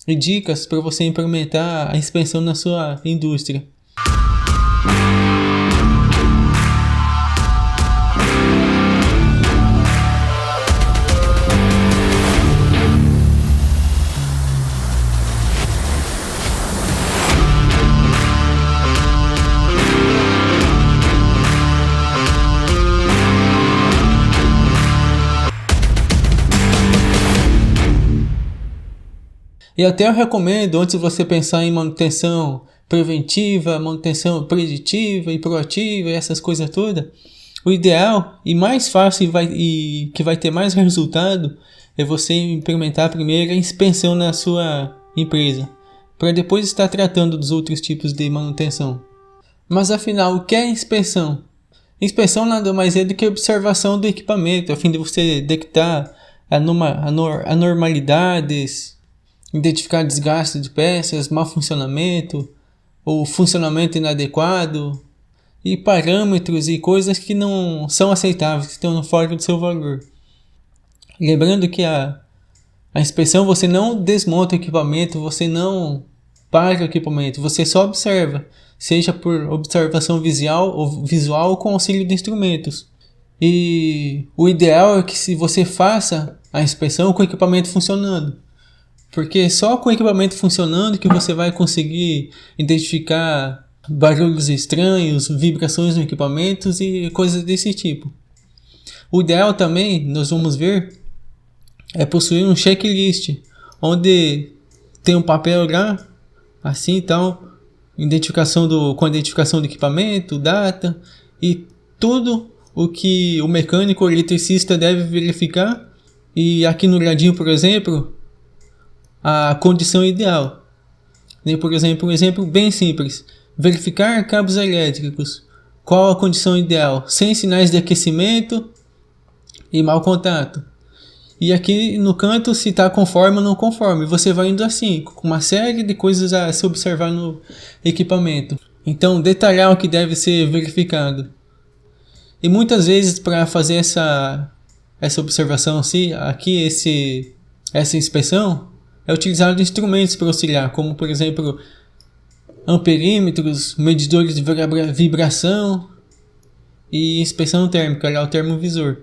e dicas para você implementar a inspeção na sua indústria. E até eu recomendo, antes de você pensar em manutenção preventiva, manutenção preditiva e proativa e essas coisas todas, o ideal e mais fácil e que vai ter mais resultado é você implementar primeiro a inspeção na sua empresa, para depois estar tratando dos outros tipos de manutenção. Mas afinal, o que é inspeção? Inspeção nada mais é do que observação do equipamento, a fim de você detectar anormalidades, identificar desgaste de peças, mau funcionamento ou funcionamento inadequado e parâmetros e coisas que não são aceitáveis, que estão fora do seu valor. Lembrando que a inspeção, você não desmonta o equipamento, você não para o equipamento, você só observa, seja por observação visual ou com auxílio de instrumentos. E o ideal é que se você faça a inspeção com o equipamento funcionando. Porque só com o equipamento funcionando que você vai conseguir identificar barulhos estranhos, vibrações no equipamento e coisas desse tipo. O ideal também, nós vamos ver, é possuir um checklist, onde tem um papel lá, assim então, com a identificação do equipamento, data e tudo o que o mecânico ou eletricista deve verificar. E aqui no ladinho, por exemplo, a condição ideal. Por exemplo, um exemplo bem simples: verificar cabos elétricos. Qual a condição ideal? Sem sinais de aquecimento e mau contato. E aqui no canto, se está conforme ou não conforme. Você vai indo assim, com uma série de coisas a se observar no equipamento. Então, detalhar o que deve ser verificado. E muitas vezes, para fazer essa observação aqui, essa inspeção, é utilizado instrumentos para auxiliar, como por exemplo amperímetros, medidores de vibração e inspeção térmica, o termovisor.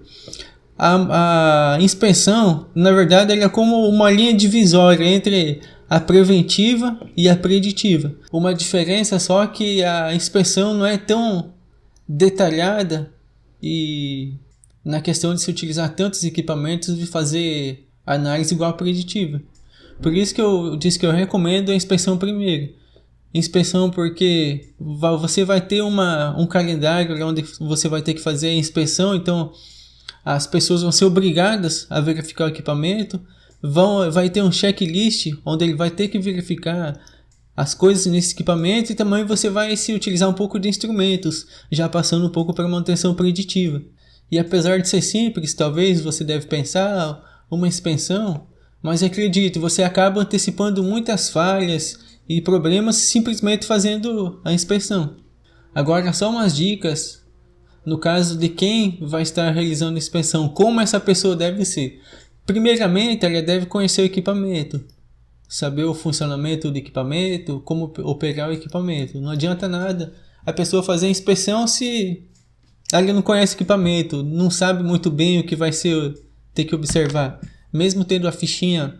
A inspeção, na verdade, ela é como uma linha divisória entre a preventiva e a preditiva. Uma diferença só que a inspeção não é tão detalhada e na questão de se utilizar tantos equipamentos de fazer análise igual a preditiva. Por isso que eu disse que eu recomendo a inspeção primeiro. Inspeção porque você vai ter um calendário onde você vai ter que fazer a inspeção, então as pessoas vão ser obrigadas a verificar o equipamento, vai ter um checklist onde ele vai ter que verificar as coisas nesse equipamento e também você vai se utilizar um pouco de instrumentos, já passando um pouco para manutenção preditiva. E apesar de ser simples, talvez você deve pensar uma inspeção, mas acredite, você acaba antecipando muitas falhas e problemas simplesmente fazendo a inspeção. Agora, só umas dicas no caso de quem vai estar realizando a inspeção, como essa pessoa deve ser. Primeiramente, ela deve conhecer o equipamento, saber o funcionamento do equipamento, como operar o equipamento. Não adianta nada a pessoa fazer a inspeção se ela não conhece o equipamento, não sabe muito bem o que vai ter que observar. Mesmo tendo a fichinha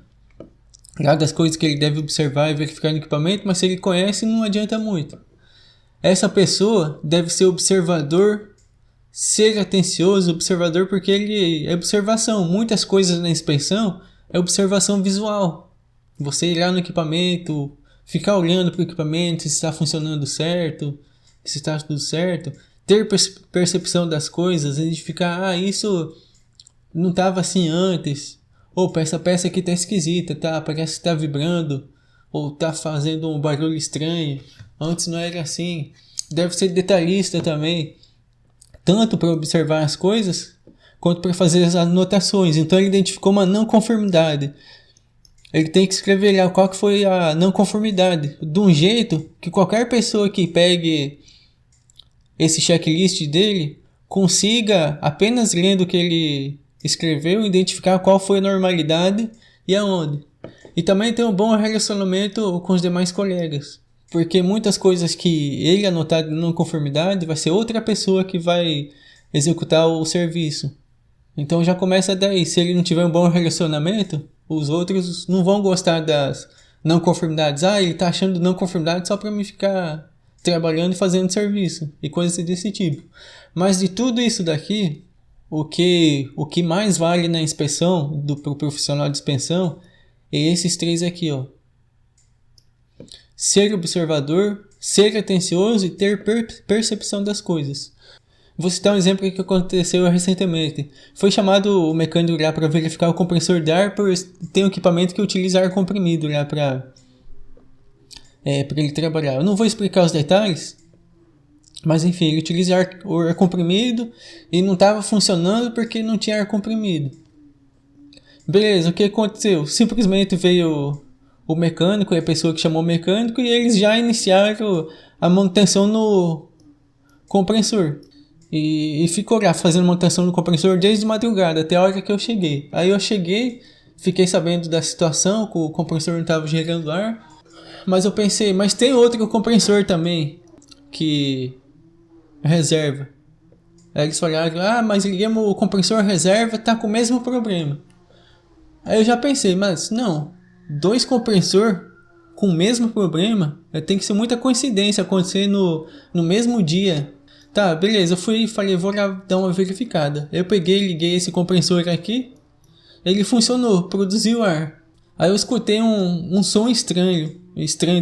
lá das coisas que ele deve observar e verificar no equipamento, mas se ele conhece, não adianta muito. Essa pessoa deve ser observador, ser atencioso, observador, porque ele é observação. Muitas coisas na inspeção é observação visual. Você ir lá no equipamento, ficar olhando para o equipamento, se está funcionando certo, se está tudo certo, ter percepção das coisas, identificar, isso não estava assim antes. Opa, essa peça aqui tá esquisita, parece que tá vibrando, ou tá fazendo um barulho estranho, antes não era assim. Deve ser detalhista também, tanto para observar as coisas, quanto para fazer as anotações. Então ele identificou uma não conformidade. Ele tem que escrever lá qual que foi a não conformidade, de um jeito que qualquer pessoa que pegue esse checklist dele consiga, apenas lendo o que ele escreveu, identificar qual foi a normalidade e aonde. E também ter um bom relacionamento com os demais colegas. Porque muitas coisas que ele anotar de não conformidade vai ser outra pessoa que vai executar o serviço. Então já começa daí. Se ele não tiver um bom relacionamento, os outros não vão gostar das não conformidades. Ah, ele tá achando não conformidade só para me ficar trabalhando e fazendo serviço. E coisas desse tipo. Mas de tudo isso daqui, o que mais vale na inspeção pro profissional de inspeção é esses três aqui, ó. Ser observador, ser atencioso e ter percepção das coisas. Vou citar um exemplo que aconteceu recentemente. Foi chamado o mecânico lá para verificar o compressor de ar, por ter um equipamento que utiliza ar comprimido lá para ele trabalhar. Eu não vou explicar os detalhes, mas enfim, ele utiliza ar comprimido e não estava funcionando porque não tinha ar comprimido. Beleza, o que aconteceu? Simplesmente veio o mecânico e a pessoa que chamou o mecânico e eles já iniciaram a manutenção no compressor. E ficou lá fazendo manutenção no compressor desde madrugada até a hora que eu cheguei. Aí eu cheguei, fiquei sabendo da situação, que o compressor não estava gerando ar. Mas eu pensei, mas tem outro compressor também, que reserva. Aí eles falaram, mas ligamos o compressor reserva, tá com o mesmo problema. Aí eu já pensei, mas não, 2 compressor com o mesmo problema, tem que ser muita coincidência acontecer no mesmo dia. Tá, beleza, eu fui e falei, vou lá dar uma verificada. Eu peguei, liguei esse compressor aqui, ele funcionou, produziu ar. Aí eu escutei um som estranho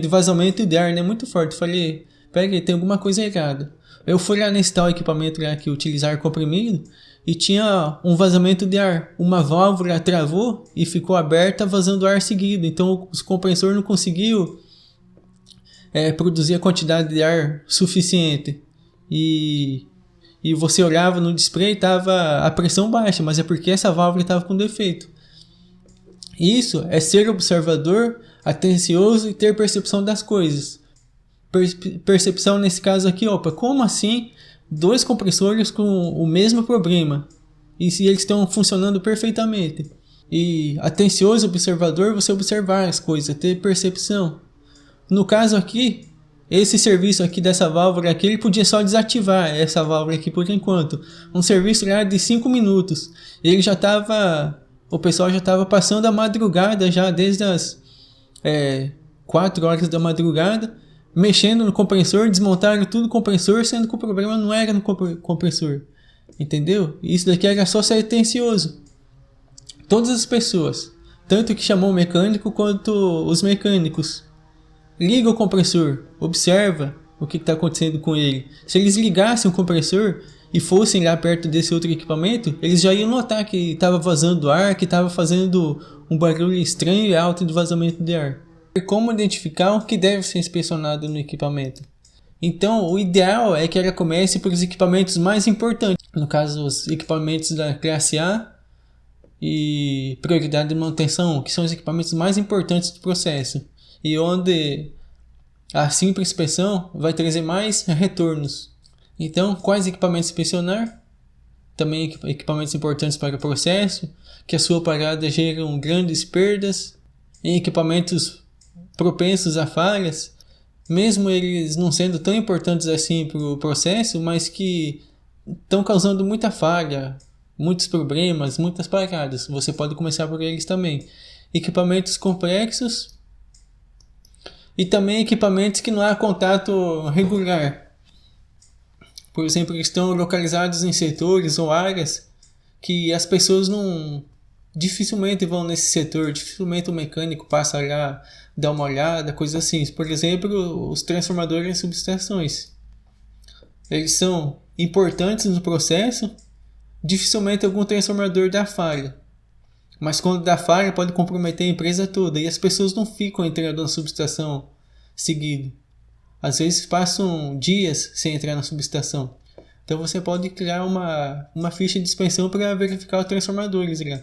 de vazamento de ar, né, muito forte. Falei, pera aí, tem alguma coisa errada. Eu fui lá nesse tal equipamento lá que utiliza ar comprimido e tinha um vazamento de ar. Uma válvula travou e ficou aberta vazando ar seguido. Então o compressor não conseguiu produzir a quantidade de ar suficiente. E você olhava no display e estava a pressão baixa, mas é porque essa válvula estava com defeito. Isso é ser observador, atencioso e ter percepção das coisas. Percepção nesse caso aqui, opa, como assim 2 compressores com o mesmo problema? E se eles estão funcionando perfeitamente? E atencioso, observador, você observar as coisas, ter percepção. No caso aqui, esse serviço aqui dessa válvula aqui, ele podia só desativar essa válvula aqui por enquanto. Um serviço lá de 5 minutos. Ele já estava... O pessoal já estava passando a madrugada já, desde as 4 horas da madrugada, mexendo no compressor, desmontaram tudo o compressor, sendo que o problema não era no compressor. Entendeu? Isso daqui era só ser atencioso. Todas as pessoas, tanto que chamou o mecânico quanto os mecânicos, liga o compressor, observa o que está acontecendo com ele. Se eles ligassem o compressor e fossem lá perto desse outro equipamento, eles já iam notar que estava vazando ar, que estava fazendo um barulho estranho e alto de vazamento de ar. E como identificar o que deve ser inspecionado no equipamento? Então, o ideal é que ela comece por os equipamentos mais importantes. No caso, os equipamentos da classe A e prioridade de manutenção, que são os equipamentos mais importantes do processo. E onde a simples inspeção vai trazer mais retornos. Então, quais equipamentos inspecionar? Também equipamentos importantes para o processo, que a sua parada geram grandes perdas. Em equipamentos propensos a falhas, mesmo eles não sendo tão importantes assim para o processo, mas que estão causando muita falha, muitos problemas, muitas paradas. Você pode começar por eles também. Equipamentos complexos e também equipamentos que não há contato regular. Por exemplo, eles estão localizados em setores ou áreas que as pessoas dificilmente vão nesse setor, dificilmente o mecânico passa lá, dá uma olhada, coisas assim. Por exemplo, os transformadores e subestações. Eles são importantes no processo, dificilmente algum transformador dá falha. Mas quando dá falha pode comprometer a empresa toda e as pessoas não ficam entrando na subestação seguido. Às vezes passam dias sem entrar na subestação. Então você pode criar uma ficha de inspeção para verificar os transformadores lá.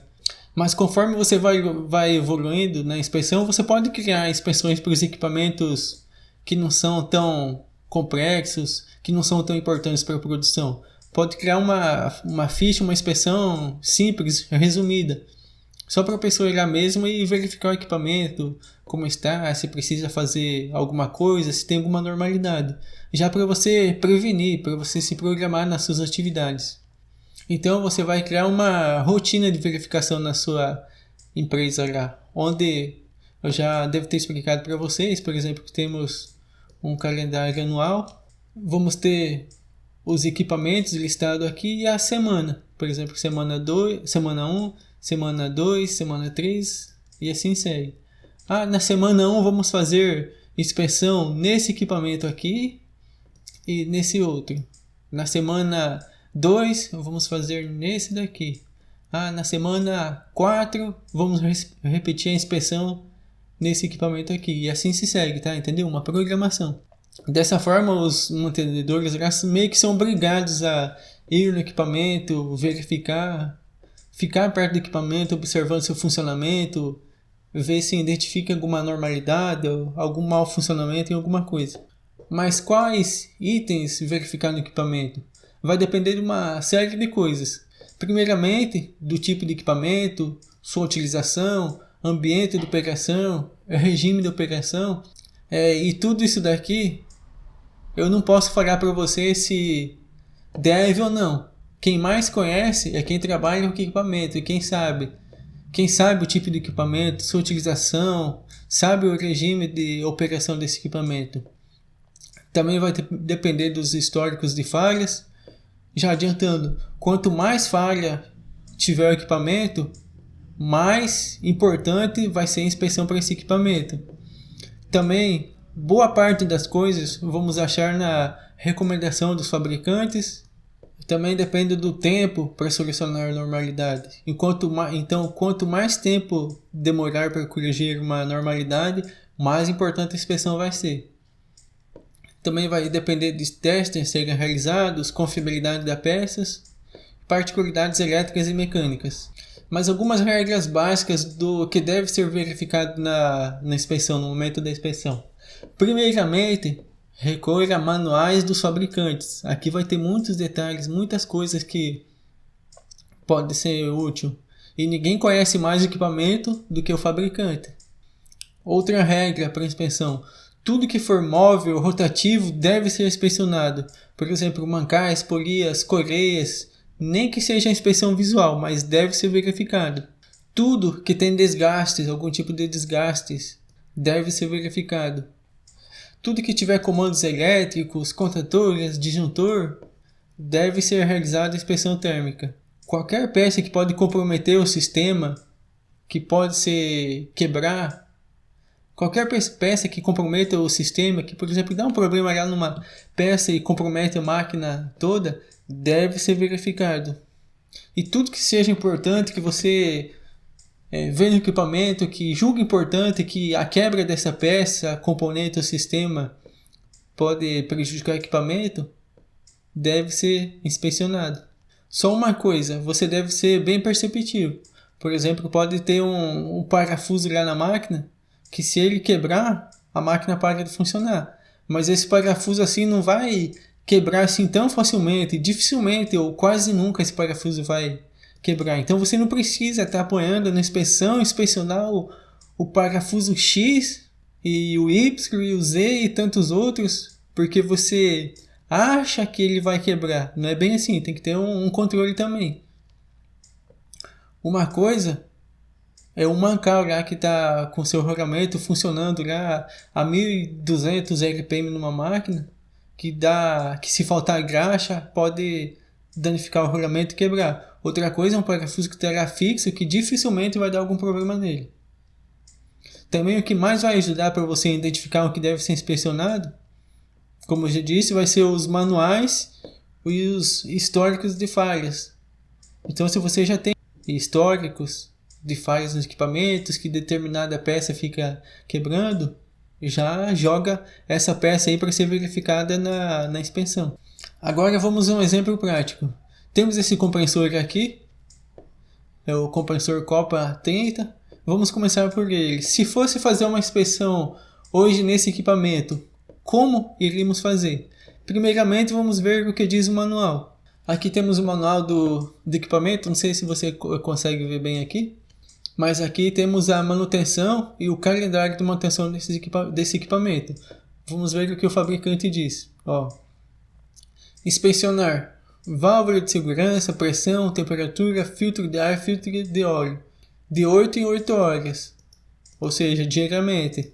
Mas conforme você vai evoluindo na inspeção, você pode criar inspeções para os equipamentos que não são tão complexos, que não são tão importantes para a produção. Pode criar uma ficha, uma inspeção simples, resumida. Só para a pessoa ir lá mesmo e verificar o equipamento, como está, se precisa fazer alguma coisa, se tem alguma normalidade. Já para você prevenir, para você se programar nas suas atividades. Então você vai criar uma rotina de verificação na sua empresa lá, onde eu já devo ter explicado para vocês, por exemplo, que temos um calendário anual, vamos ter os equipamentos listados aqui e a semana, por exemplo, semana 2, semana 1, semana 2, semana 3 e assim segue. Na semana 1 vamos fazer inspeção nesse equipamento aqui e nesse outro. Na semana 2 vamos fazer nesse daqui. Na semana 4 vamos repetir a inspeção nesse equipamento aqui. E assim se segue, tá? Entendeu? Uma programação. Dessa forma, os mantenedores meio que são obrigados a ir no equipamento, verificar, ficar perto do equipamento, observando seu funcionamento, ver se identifica alguma anormalidade ou algum mau funcionamento em alguma coisa. Mas quais itens verificar no equipamento? Vai depender de uma série de coisas. Primeiramente, do tipo de equipamento, sua utilização, ambiente de operação, regime de operação. E tudo isso daqui, eu não posso falar para você se deve ou não. Quem mais conhece é quem trabalha com equipamento e quem sabe o tipo de equipamento, sua utilização, sabe o regime de operação desse equipamento. Também vai depender dos históricos de falhas. Já adiantando, quanto mais falha tiver o equipamento, mais importante vai ser a inspeção para esse equipamento. Também, boa parte das coisas vamos achar na recomendação dos fabricantes. Também depende do tempo para solucionar a normalidade. Então, quanto mais tempo demorar para corrigir uma normalidade, mais importante a inspeção vai ser. Também vai depender de testes serem realizados, confiabilidade das peças, particularidades elétricas e mecânicas. Mas algumas regras básicas do que deve ser verificado na inspeção, no momento da inspeção. Primeiramente, recorra a manuais dos fabricantes. Aqui vai ter muitos detalhes, muitas coisas que podem ser úteis. E ninguém conhece mais o equipamento do que o fabricante. Outra regra para inspeção. Tudo que for móvel ou rotativo deve ser inspecionado. Por exemplo, mancais, polias, correias, nem que seja a inspeção visual, mas deve ser verificado. Tudo que tem desgastes, algum tipo de desgastes, deve ser verificado. Tudo que tiver comandos elétricos, contadores, disjuntor, deve ser realizada a inspeção térmica. Qualquer peça que pode comprometer o sistema, que pode se quebrar, qualquer peça que comprometa o sistema, que por exemplo dá um problema lá numa peça e compromete a máquina toda, deve ser verificado. E tudo que seja importante, que você vê no equipamento, que julga importante, que a quebra dessa peça, componente ou sistema pode prejudicar o equipamento, deve ser inspecionado. Só uma coisa, você deve ser bem perceptivo. Por exemplo, pode ter um parafuso lá na máquina, que se ele quebrar, a máquina para de funcionar. Mas esse parafuso assim não vai quebrar assim tão facilmente. Dificilmente ou quase nunca esse parafuso vai quebrar. Então você não precisa estar apoiando na inspecionar o parafuso X e o Y e o Z e tantos outros, porque você acha que ele vai quebrar. Não é bem assim, tem que ter um controle também. Uma coisa é um mancal lá que está com seu rolamento funcionando lá a 1200 RPM numa máquina, que se faltar graxa pode danificar o rolamento e quebrar. Outra coisa é um parafuso que terá fixo, que dificilmente vai dar algum problema nele. Também o que mais vai ajudar para você identificar o que deve ser inspecionado, como eu já disse, vai ser os manuais e os históricos de falhas. Então se você já tem históricos de falhas nos equipamentos, que determinada peça fica quebrando, já joga essa peça aí para ser verificada na inspeção. Agora vamos a um exemplo prático. Temos esse compressor aqui, é o compressor Copa 30. Vamos começar por ele. Se fosse fazer uma inspeção hoje nesse equipamento, como iríamos fazer? Primeiramente vamos ver o que diz o manual. Aqui temos o manual do equipamento, não sei se você consegue ver bem aqui. Mas aqui temos a manutenção e o calendário de manutenção desse equipamento. Vamos ver o que o fabricante diz. Ó, inspecionar válvula de segurança, pressão, temperatura, filtro de ar, filtro de óleo, de 8 em 8 horas, ou seja, diariamente.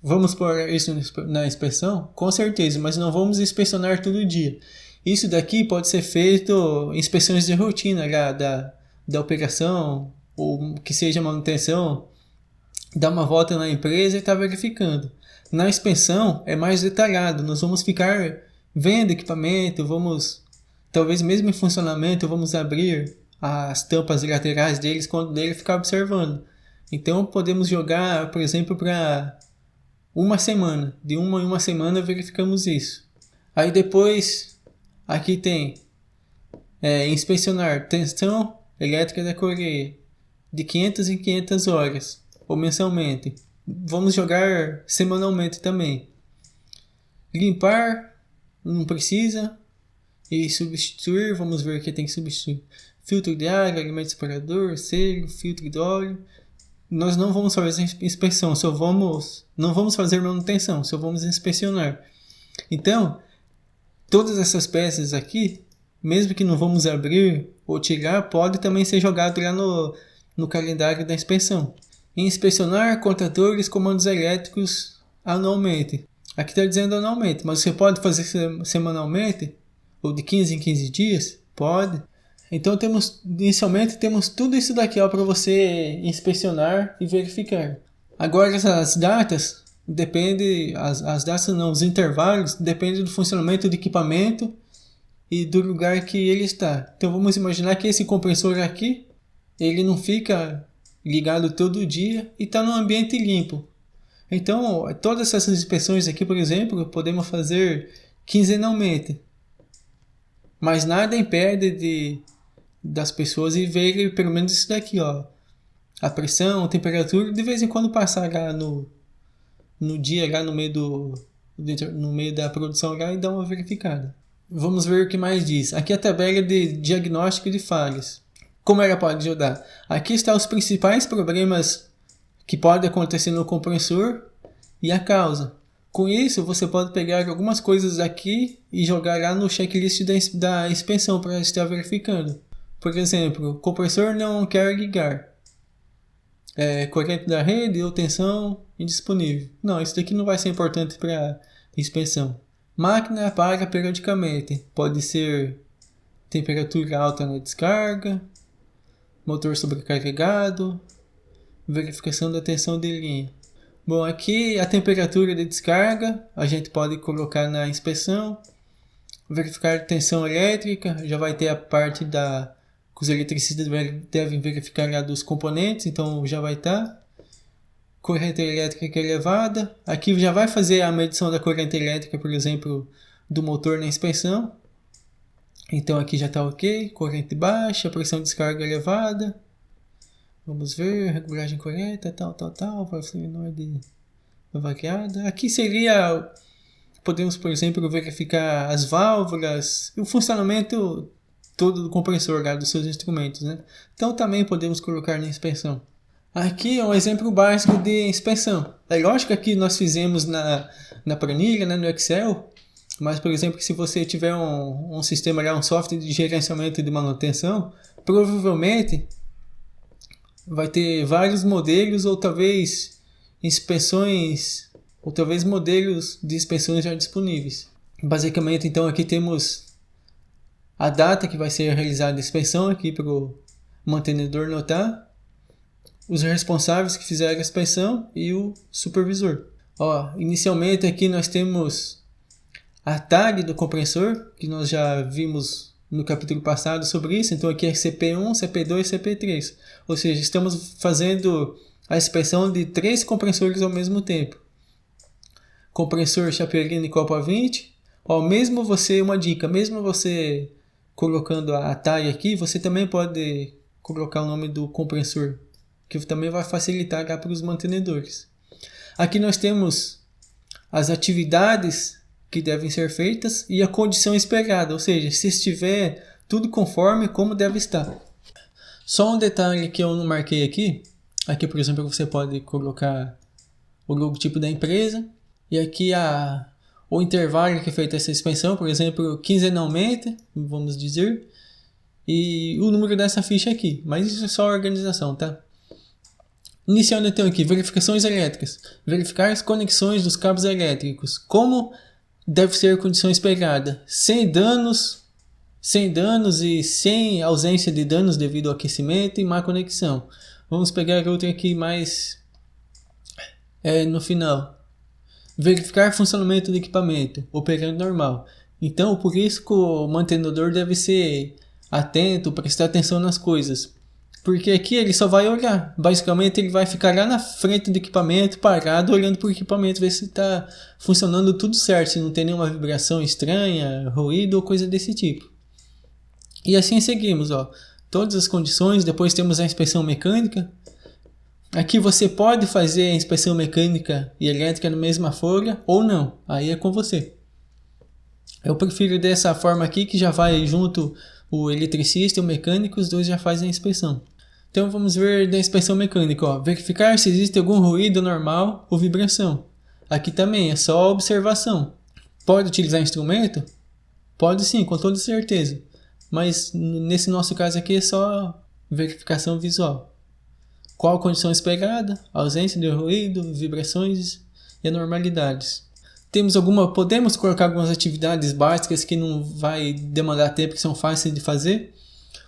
Vamos pôr isso na inspeção? Com certeza, mas não vamos inspecionar todo dia. Isso daqui pode ser feito em inspeções de rotina da operação, ou que seja manutenção, dá uma volta na empresa e está verificando. Na inspeção é mais detalhado, nós vamos ficar vendo equipamento, talvez mesmo em funcionamento, vamos abrir as tampas laterais deles quando ele ficar observando. Então podemos jogar, por exemplo, para uma semana, de uma em uma semana verificamos isso. Aí depois, aqui tem inspecionar tensão elétrica da correia, de 500 em 500 horas, ou mensalmente. Vamos jogar semanalmente também. Limpar, não precisa. E substituir, vamos ver o que tem que substituir. Filtro de ar, alimento separador, selo, filtro de óleo. Nós não vamos fazer inspeção, não vamos fazer manutenção, só vamos inspecionar. Então, todas essas peças aqui, mesmo que não vamos abrir ou tirar, pode também ser jogado lá no calendário da inspeção. Inspecionar contadores, comandos elétricos anualmente. Aqui está dizendo anualmente, mas você pode fazer semanalmente ou de 15 em 15 dias? Pode. Então inicialmente temos tudo isso daqui para você inspecionar e verificar. Agora as datas os intervalos dependem do funcionamento do equipamento e do lugar que ele está. Então vamos imaginar que esse compressor aqui, ele não fica ligado todo dia e está num ambiente limpo. Então todas essas inspeções aqui, por exemplo, podemos fazer quinzenalmente. Mas nada impede das pessoas e verem pelo menos isso daqui, ó. A pressão, a temperatura, de vez em quando passar lá no dia, lá no meio da produção lá e dar uma verificada. Vamos ver o que mais diz. Aqui a tabela de diagnóstico de falhas. Como ela pode ajudar? Aqui estão os principais problemas que podem acontecer no compressor e a causa. Com isso, você pode pegar algumas coisas aqui e jogar lá no checklist da inspeção para estar verificando. Por exemplo, o compressor não quer ligar. Corrente da rede ou tensão indisponível. Não, isso daqui não vai ser importante para inspeção. Máquina apaga periodicamente. Pode ser temperatura alta na descarga, motor sobrecarregado, verificação da tensão de linha. Bom, aqui a temperatura de descarga a gente pode colocar na inspeção. Verificar tensão elétrica, já vai ter a parte que os eletricistas devem verificar lá dos componentes, então já vai estar. Corrente elétrica elevada, aqui já vai fazer a medição da corrente elétrica, por exemplo, do motor na inspeção. Então aqui já está ok, corrente baixa, pressão de descarga elevada. Vamos ver, regulagem correta, tal, valor menor de variada. Aqui podemos, por exemplo, verificar as válvulas e o funcionamento todo do compressor lá, dos seus instrumentos, né? Então também podemos colocar na inspeção. Aqui é um exemplo básico de inspeção. É lógico que aqui nós fizemos na planilha, né, no Excel, mas, por exemplo, se você tiver um sistema lá, um software de gerenciamento de manutenção, provavelmente vai ter vários modelos ou talvez inspeções, ou talvez modelos de inspeções já disponíveis. Basicamente, então, aqui temos a data que vai ser realizada a inspeção aqui para o mantenedor notar, os responsáveis que fizeram a inspeção e o supervisor. Inicialmente aqui nós temos a tag do compressor, que nós já vimos no capítulo passado sobre isso. Então aqui é CP1, CP2 e CP3. Ou seja, estamos fazendo a inspeção de 3 compressores ao mesmo tempo. Compressor Chapelini Copa 20. Uma dica, mesmo você colocando a tag aqui, você também pode colocar o nome do compressor, que também vai facilitar para os mantenedores. Aqui nós temos as atividades que devem ser feitas e a condição esperada, ou seja, se estiver tudo conforme como deve estar. Só um detalhe que eu não marquei aqui. Aqui, por exemplo, você pode colocar o logotipo da empresa. E aqui o intervalo que é feita essa inspeção, por exemplo, quinzenalmente, vamos dizer. E o número dessa ficha aqui. Mas isso é só a organização, tá? Iniciando então aqui, verificações elétricas. Verificar as conexões dos cabos elétricos. Como deve ser a condição esperada? Sem danos e sem ausência de danos devido ao aquecimento e má conexão. Vamos pegar outra aqui mais no final. Verificar funcionamento do equipamento, operando normal. Então, por isso que o mantenedor deve ser atento, prestar atenção nas coisas. Porque aqui ele só vai olhar. Basicamente ele vai ficar lá na frente do equipamento, parado, olhando para o equipamento, ver se está funcionando tudo certo, se não tem nenhuma vibração estranha, ruído ou coisa desse tipo. E assim seguimos, ó. Todas as condições, depois temos a inspeção mecânica. Aqui você pode fazer a inspeção mecânica e elétrica na mesma folha ou não, aí é com você. Eu prefiro dessa forma aqui, que já vai junto o eletricista e o mecânico, os dois já fazem a inspeção. Então vamos ver da inspeção mecânica, ó. Verificar se existe algum ruído normal ou vibração. Aqui também é só observação. Pode utilizar instrumento? Pode sim, com toda certeza. Mas nesse nosso caso aqui é só verificação visual. Qual a condição esperada? Ausência de ruído, vibrações e anormalidades. Podemos colocar algumas atividades básicas que não vai demandar tempo, que são fáceis de fazer.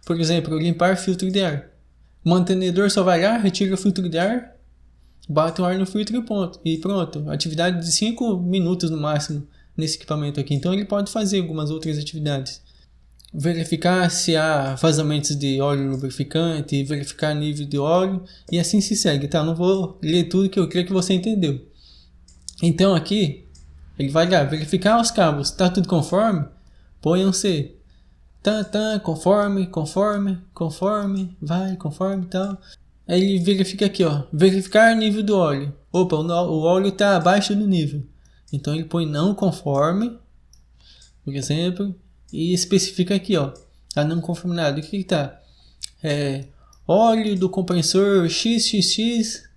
Por exemplo, limpar filtro de ar. O mantenedor só vai lá, retira o filtro de ar, bate o ar no filtro e pronto. Atividade de 5 minutos no máximo nesse equipamento aqui. Então ele pode fazer algumas outras atividades. Verificar se há vazamentos de óleo lubrificante, verificar nível de óleo e assim se segue, tá? Não vou ler tudo, que eu creio que você entendeu. Então aqui, ele vai lá, verificar os cabos, tá tudo conforme? Ponham-se conforme, vai, conforme e tal. Aí ele verifica aqui, ó, verificar nível do óleo. Opa, o óleo tá abaixo do nível. Então ele põe não conforme, por exemplo, e especifica aqui, ó, a não conformidade. O que tá? Óleo do compressor XXX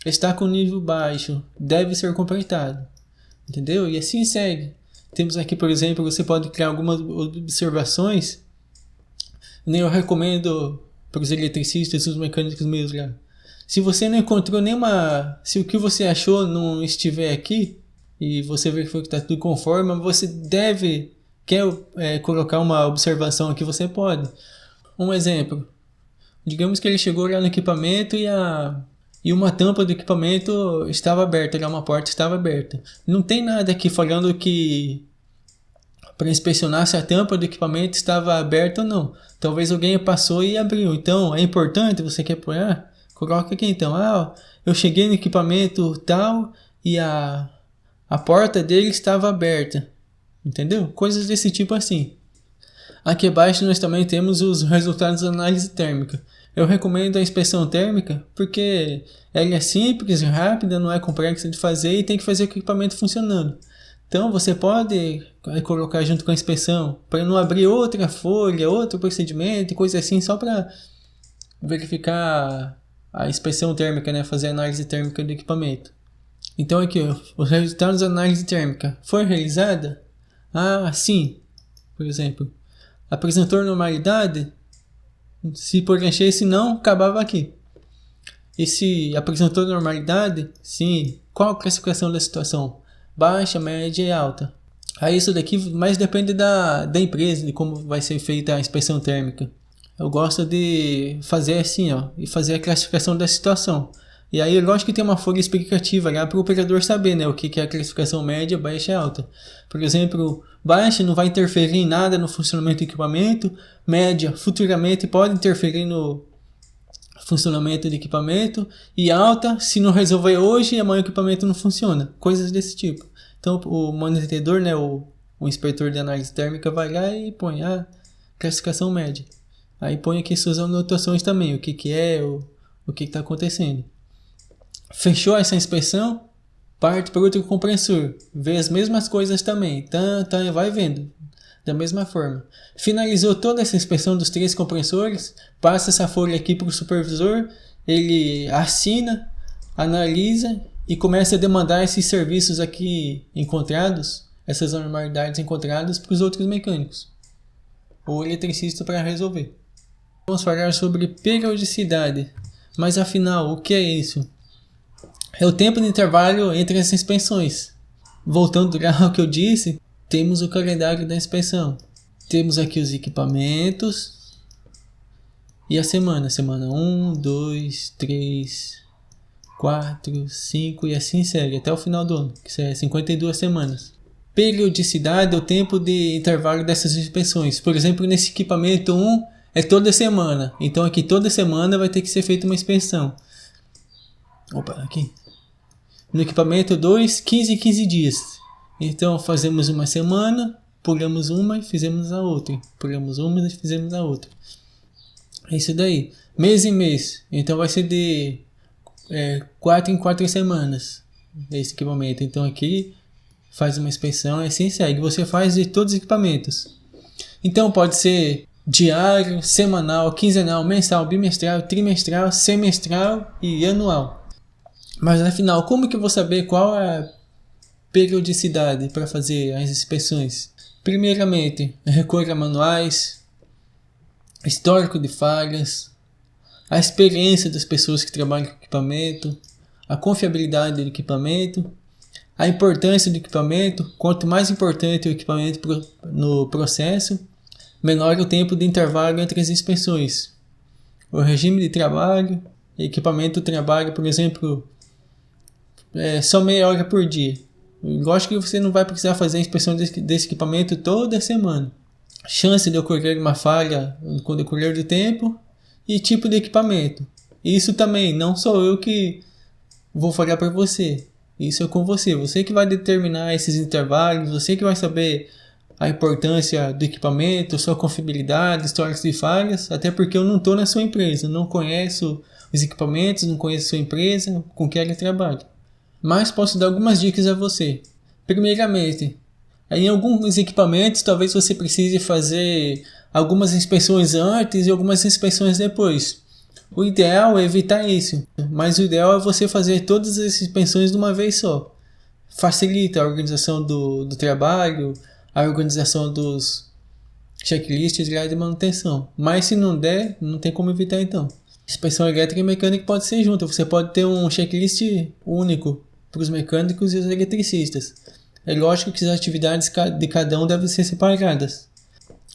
está com nível baixo, deve ser completado. Entendeu? E assim segue. Temos aqui, por exemplo, você pode criar algumas observações. Eu recomendo para os eletricistas e os mecânicos meus lá. Se você não encontrou nenhuma... Se o que você achou não estiver aqui, e você verificou que está tudo conforme, você quer colocar uma observação aqui, você pode. Um exemplo. Digamos que ele chegou lá no equipamento e uma tampa do equipamento estava aberta, uma porta estava aberta. Não tem nada aqui falando que para inspecionar se a tampa do equipamento estava aberta ou não. Talvez alguém passou e abriu. Então é importante, você quer apoiar? Coloca aqui então. Eu cheguei no equipamento tal e a porta dele estava aberta. Entendeu? Coisas desse tipo assim. Aqui abaixo nós também temos os resultados da análise térmica. Eu recomendo a inspeção térmica porque ela é simples, rápida, não é complexa de fazer e tem que fazer o equipamento funcionando. Então você pode colocar junto com a inspeção para não abrir outra folha, outro procedimento, coisa assim, só para verificar a inspeção térmica, né? Fazer a análise térmica do equipamento. Então aqui, ó, os resultados da análise térmica. Foi realizada? Sim. Por exemplo, apresentou normalidade? Se preenchesse não, acabava aqui. E se apresentou normalidade? Sim. Qual a classificação da situação? Baixa, média e alta. Aí isso daqui mais depende da empresa, de como vai ser feita a inspeção térmica. Eu gosto de fazer assim, ó, e fazer a classificação da situação. E aí, lógico que tem uma folha explicativa lá para o operador saber, né, o que é a classificação média, baixa e alta. Por exemplo, baixa não vai interferir em nada no funcionamento do equipamento, média futuramente pode interferir no funcionamento do equipamento, e alta, se não resolver hoje, amanhã o equipamento não funciona. Coisas desse tipo. Então, o mantenedor, né, o inspetor de análise térmica vai lá e põe a classificação média. Aí põe aqui suas anotações também, o que é, o que está acontecendo. Fechou essa inspeção, parte para outro compressor, vê as mesmas coisas também, vai vendo. Da mesma forma. Finalizou toda essa inspeção dos 3 compressores, passa essa folha aqui para o supervisor, ele assina, analisa e começa a demandar esses serviços aqui encontrados, essas anormalidades encontradas para os outros mecânicos ou eletricista para resolver. Vamos falar sobre periodicidade, mas afinal, o que é isso? É o tempo de intervalo entre as inspeções. Voltando lá ao que eu disse, temos o calendário da inspeção. Temos aqui os equipamentos e a semana. Semana 1, 2, 3, 4, 5 e assim segue até o final do ano, que é 52 semanas. Periodicidade é o tempo de intervalo dessas inspeções. Por exemplo, nesse equipamento 1 é toda semana. Então aqui toda semana vai ter que ser feita uma inspeção. Aqui. No equipamento 2, 15 dias. Então fazemos uma semana, pulamos uma e fizemos a outra. Pulamos uma e fizemos a outra. É isso daí. Mês em mês. Então vai ser de 4 em 4 semanas. Esse equipamento. Então aqui faz uma inspeção e assim segue. Você faz de todos os equipamentos. Então pode ser diário, semanal, quinzenal, mensal, bimestral, trimestral, semestral e anual. Mas afinal, como que eu vou saber qual é a periodicidade para fazer as inspeções? Primeiramente, recorrer a manuais, histórico de falhas, a experiência das pessoas que trabalham com o equipamento, a confiabilidade do equipamento, a importância do equipamento. Quanto mais importante o equipamento no processo, menor o tempo de intervalo entre as inspeções. O regime de trabalho, equipamento de trabalho, por exemplo, só meia hora por dia. Lógico que você não vai precisar fazer a inspeção desse equipamento toda semana. Chance de ocorrer uma falha com o decorrer do tempo e tipo de equipamento. Isso também não sou eu que vou falar para você. Isso é com você. Você que vai determinar esses intervalos, você que vai saber a importância do equipamento, sua confiabilidade, históricos de falhas, até porque eu não estou na sua empresa, não conheço os equipamentos, não conheço a sua empresa, com que ela trabalha. Mas posso dar algumas dicas a você. Primeiramente, em alguns equipamentos talvez você precise fazer algumas inspeções antes e algumas inspeções depois. O ideal é evitar isso, mas o ideal é você fazer todas as inspeções de uma vez só. Facilita a organização do trabalho, a organização dos checklists de manutenção. Mas se não der, não tem como evitar então. Inspeção elétrica e mecânica pode ser junto. Você pode ter um checklist único para os mecânicos e os eletricistas. É lógico que as atividades de cada um devem ser separadas.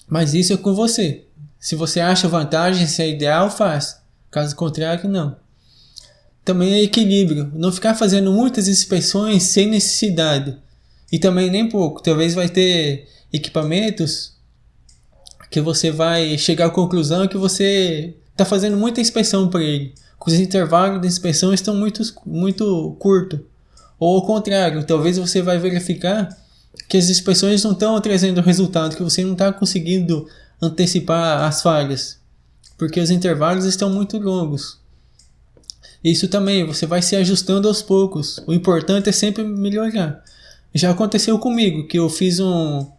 Mas isso é com você. Se você acha vantagem, se é ideal, faz. Caso contrário, não. Também é equilíbrio. Não ficar fazendo muitas inspeções sem necessidade. E também nem pouco. Talvez vai ter equipamentos que você vai chegar à conclusão que você está fazendo muita inspeção para ele. Os intervalos de inspeção estão muito curtos. Ou ao contrário, talvez você vai verificar que as inspeções não estão trazendo resultado, que você não está conseguindo antecipar as falhas, porque os intervalos estão muito longos. Isso também, você vai se ajustando aos poucos. O importante é sempre melhorar. Já aconteceu comigo, que eu fiz um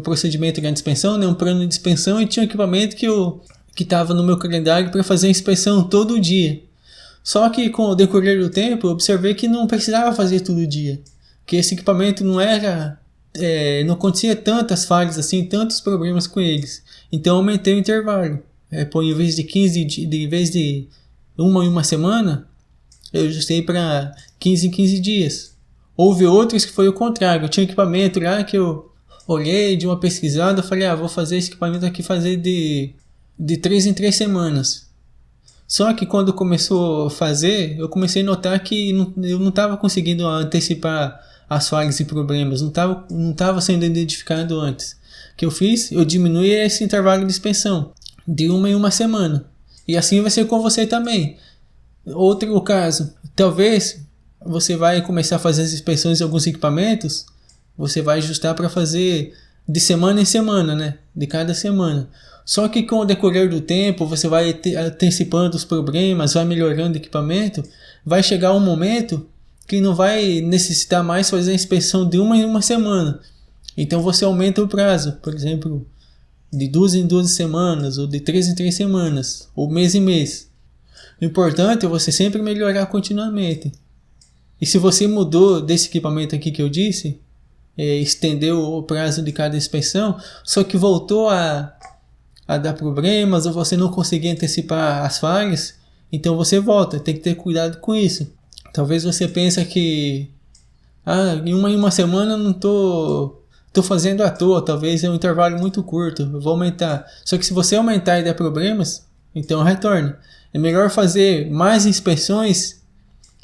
procedimento de inspeção, um plano de inspeção, e tinha um equipamento que estava no meu calendário para fazer a inspeção todo dia. Só que com o decorrer do tempo, eu observei que não precisava fazer todo dia. Que esse equipamento não não acontecia tantas falhas assim, tantos problemas com eles. Então eu aumentei o intervalo. Em vez de 15 em vez de uma semana, eu ajustei para 15 em 15 dias. Houve outros que foi o contrário. Eu tinha um equipamento lá que eu olhei, de uma pesquisada, falei, vou fazer esse equipamento aqui fazer de 3 em 3 semanas. Só que quando começou a fazer, eu comecei a notar que eu não estava conseguindo antecipar as falhas e problemas, não estava sendo identificado antes. O que eu fiz? Eu diminui esse intervalo de inspeção de uma em uma semana. E assim vai ser com você também. Outro caso, talvez você vai começar a fazer as inspeções de alguns equipamentos, você vai ajustar para fazer de semana em semana, né? De cada semana. Só que com o decorrer do tempo, você vai antecipando os problemas, vai melhorando o equipamento, vai chegar um momento que não vai necessitar mais fazer a inspeção de uma em uma semana. Então você aumenta o prazo, por exemplo, de 2 em 2 semanas, ou de 3 em 3 semanas, ou mês em mês. O importante é você sempre melhorar continuamente. E se você mudou desse equipamento aqui que eu disse, estendeu o prazo de cada inspeção, só que voltou a dar problemas, ou você não conseguir antecipar as falhas, então você volta, tem que ter cuidado com isso. Talvez você pense que em uma semana eu não tô fazendo à toa, talvez é um intervalo muito curto, eu vou aumentar. Só que se você aumentar e der problemas, então retorne. É melhor fazer mais inspeções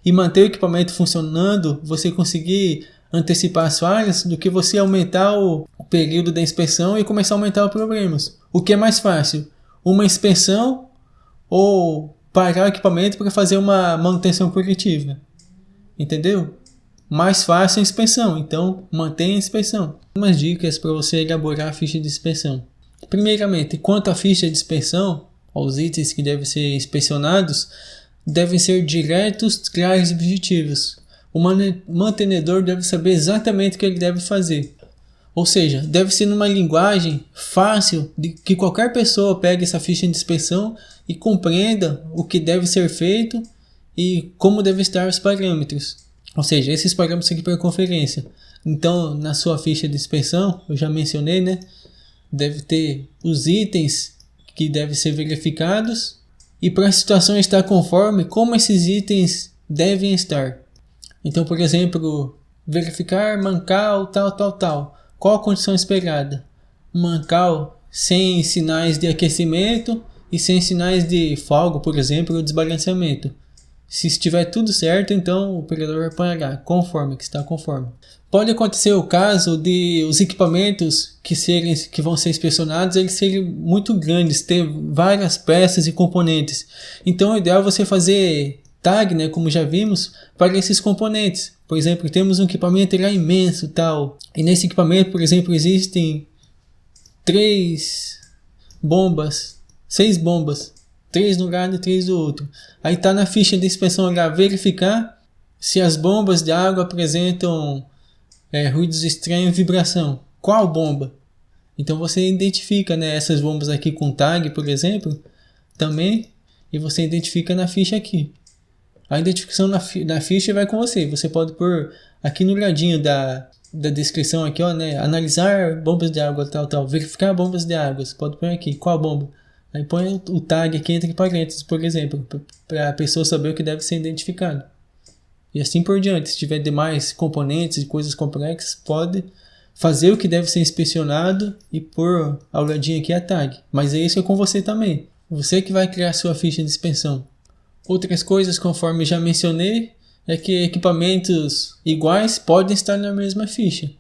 e manter o equipamento funcionando, você conseguir antecipar as falhas, do que você aumentar o período da inspeção e começar a aumentar os problemas. O que é mais fácil? Uma inspeção ou parar o equipamento para fazer uma manutenção corretiva? Entendeu? Mais fácil a inspeção, então mantenha a inspeção. Umas dicas para você elaborar a ficha de inspeção. Primeiramente, quanto à ficha de inspeção, aos itens que devem ser inspecionados, devem ser diretos, claros e objetivos. O mantenedor deve saber exatamente o que ele deve fazer. Ou seja, deve ser numa linguagem fácil de que qualquer pessoa pegue essa ficha de inspeção e compreenda o que deve ser feito e como devem estar os parâmetros. Ou seja, esses parâmetros aqui por conferência. Então, na sua ficha de inspeção, eu já mencionei, né? Deve ter os itens que devem ser verificados. E para a situação estar conforme, como esses itens devem estar. Então, por exemplo, verificar mancal, tal. Qual a condição esperada? Mancal sem sinais de aquecimento e sem sinais de folga, por exemplo, ou desbalanceamento. Se estiver tudo certo, então o operador vai pagar conforme, que está conforme. Pode acontecer o caso de os equipamentos que vão ser inspecionados, eles serem muito grandes, ter várias peças e componentes. Então o ideal é você fazer tag, né, como já vimos, para esses componentes. Por exemplo, temos um equipamento lá imenso, tal, e nesse equipamento, por exemplo, existem 6 bombas, 3 no lado e 3 do outro. Aí está na ficha de inspeção lá, verificar se as bombas de água apresentam ruídos estranhos e vibração. Qual bomba? Então você identifica, né, essas bombas aqui com tag, por exemplo, também, e você identifica na ficha aqui. A identificação na ficha vai com você. Você pode pôr aqui no ladinho da descrição aqui, ó, né, analisar bombas de água, tal, verificar bombas de água. Você pode pôr aqui, qual bomba? Aí põe o tag aqui entre parênteses, por exemplo, para a pessoa saber o que deve ser identificado. E assim por diante. Se tiver demais componentes e coisas complexas, pode fazer o que deve ser inspecionado e pôr ao ladinho aqui a tag. Mas é isso com você também. Você que vai criar sua ficha de inspeção. Outras coisas, conforme já mencionei, é que equipamentos iguais podem estar na mesma ficha.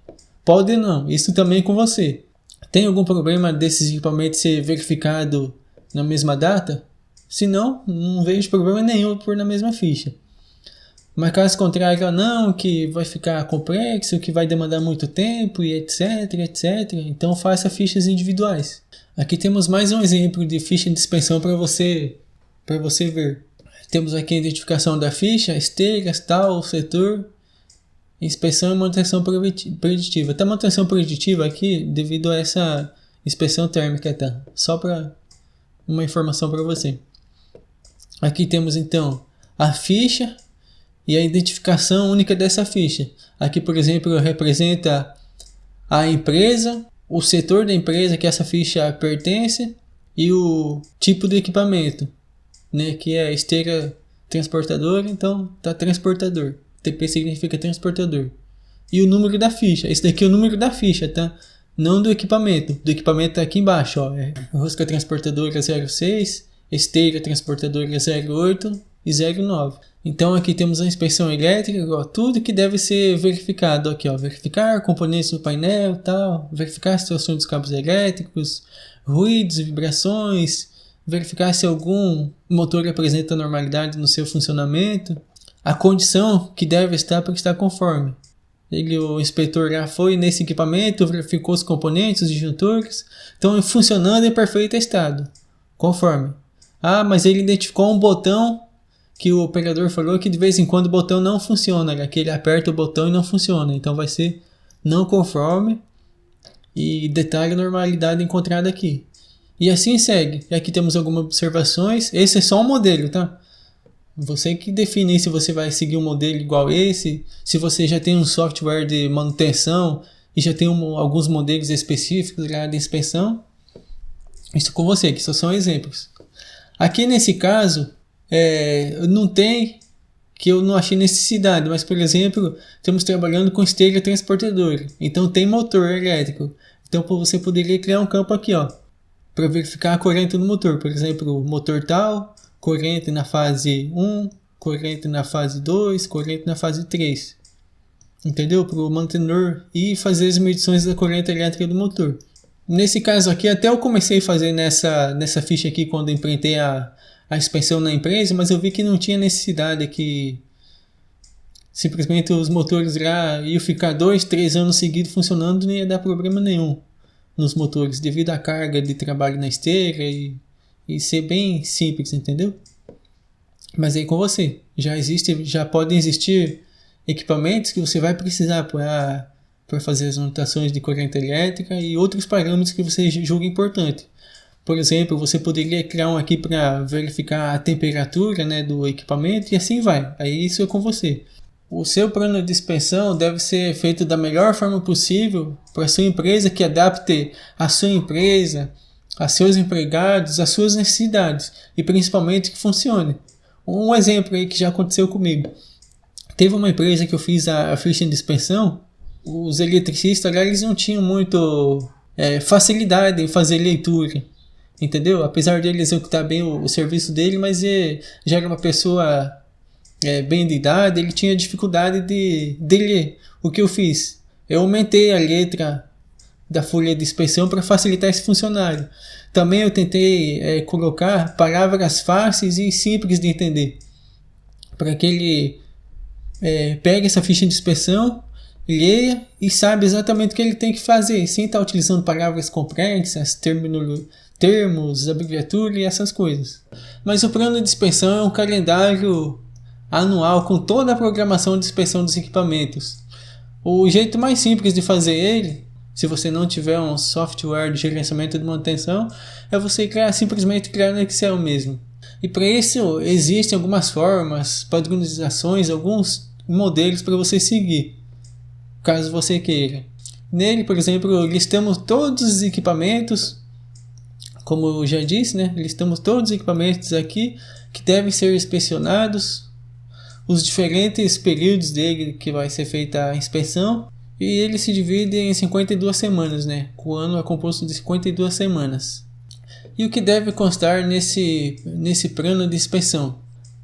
Pode não, isso também com você. Tem algum problema desses equipamentos ser verificado na mesma data? Se não, não vejo problema nenhum por na mesma ficha. Mas caso contrário, não, que vai ficar complexo, que vai demandar muito tempo e etc. Então faça fichas individuais. Aqui temos mais um exemplo de ficha de inspeção para você ver. Temos aqui a identificação da ficha, esteiras, tal, setor, inspeção e manutenção preditiva. Tá, manutenção preditiva aqui devido a essa inspeção térmica, tá? Só para uma informação para você. Aqui temos então a ficha e a identificação única dessa ficha. Aqui, por exemplo, representa a empresa, o setor da empresa que essa ficha pertence e o tipo de equipamento, né, que é esteira transportadora, então tá transportador. TP significa transportador. E o número da ficha. Esse daqui é o número da ficha, tá? Não do equipamento. Do equipamento tá aqui embaixo, ó. Rosca transportadora 06, esteira transportadora 08 e 09. Então aqui temos a inspeção elétrica, ó, tudo que deve ser verificado aqui, ó. Verificar componentes do painel, tal, verificar a situação dos cabos elétricos, ruídos, vibrações, verificar se algum motor apresenta normalidade no seu funcionamento, a condição que deve estar para estar conforme. O inspetor já foi nesse equipamento, verificou os componentes, os disjuntores, estão funcionando em perfeito estado, conforme. Mas ele identificou um botão que o operador falou que de vez em quando o botão não funciona, que ele aperta o botão e não funciona, então vai ser não conforme e detalha a normalidade encontrada aqui. E assim segue. E aqui temos algumas observações. Esse é só um modelo, tá? Você que define se você vai seguir um modelo igual esse, se você já tem um software de manutenção e já tem alguns modelos específicos lá de inspeção. Isso com você, que só são exemplos. Aqui nesse caso, não tem, que eu não achei necessidade, mas por exemplo, estamos trabalhando com esteira transportadora, então tem motor elétrico. Então você poderia criar um campo aqui, ó, para verificar a corrente do motor. Por exemplo, motor tal, corrente na fase 1, corrente na fase 2, corrente na fase 3. Entendeu? Para o mantenedor e fazer as medições da corrente elétrica do motor. Nesse caso aqui, até eu comecei a fazer nessa ficha aqui quando imprintei a inspeção na empresa, mas eu vi que não tinha necessidade, que simplesmente os motores lá iam ficar 2, 3 anos seguidos funcionando, não ia dar problema nenhum nos motores, devido à carga de trabalho na esteira e ser bem simples, entendeu? Mas aí com você, já podem existir equipamentos que você vai precisar para fazer as anotações de corrente elétrica e outros parâmetros que você julga importante. Por exemplo, você poderia criar um aqui para verificar a temperatura, né, do equipamento e assim vai. Aí isso é com você. O seu plano de inspeção deve ser feito da melhor forma possível para a sua empresa, que adapte a sua empresa, a seus empregados, as suas necessidades e principalmente que funcione. Um exemplo aí que já aconteceu comigo. Teve uma empresa que eu fiz a ficha de inspeção, os eletricistas lá, eles não tinham muito facilidade em fazer leitura, entendeu? Apesar de ele executar bem o serviço dele, mas já era uma pessoa bem de idade, ele tinha dificuldade de ler. O que eu fiz? Eu aumentei a letra da folha de inspeção para facilitar esse funcionário. Também eu tentei colocar palavras fáceis e simples de entender, para que ele pegue essa ficha de inspeção, leia e saiba exatamente o que ele tem que fazer, sem estar utilizando palavras complexas, termos, abreviaturas e essas coisas. Mas o plano de inspeção é um calendário anual com toda a programação de inspeção dos equipamentos. O jeito mais simples de fazer ele, se você não tiver um software de gerenciamento de manutenção, é você simplesmente criar no Excel mesmo. E para isso existem algumas formas, padronizações, alguns modelos para você seguir, caso você queira. Nele, por exemplo, listamos todos os equipamentos, como eu já disse, né? Listamos todos os equipamentos aqui que devem ser inspecionados, os diferentes períodos dele que vai ser feita a inspeção, e ele se divide em 52 semanas, né? O ano é composto de 52 semanas. E o que deve constar nesse plano de inspeção?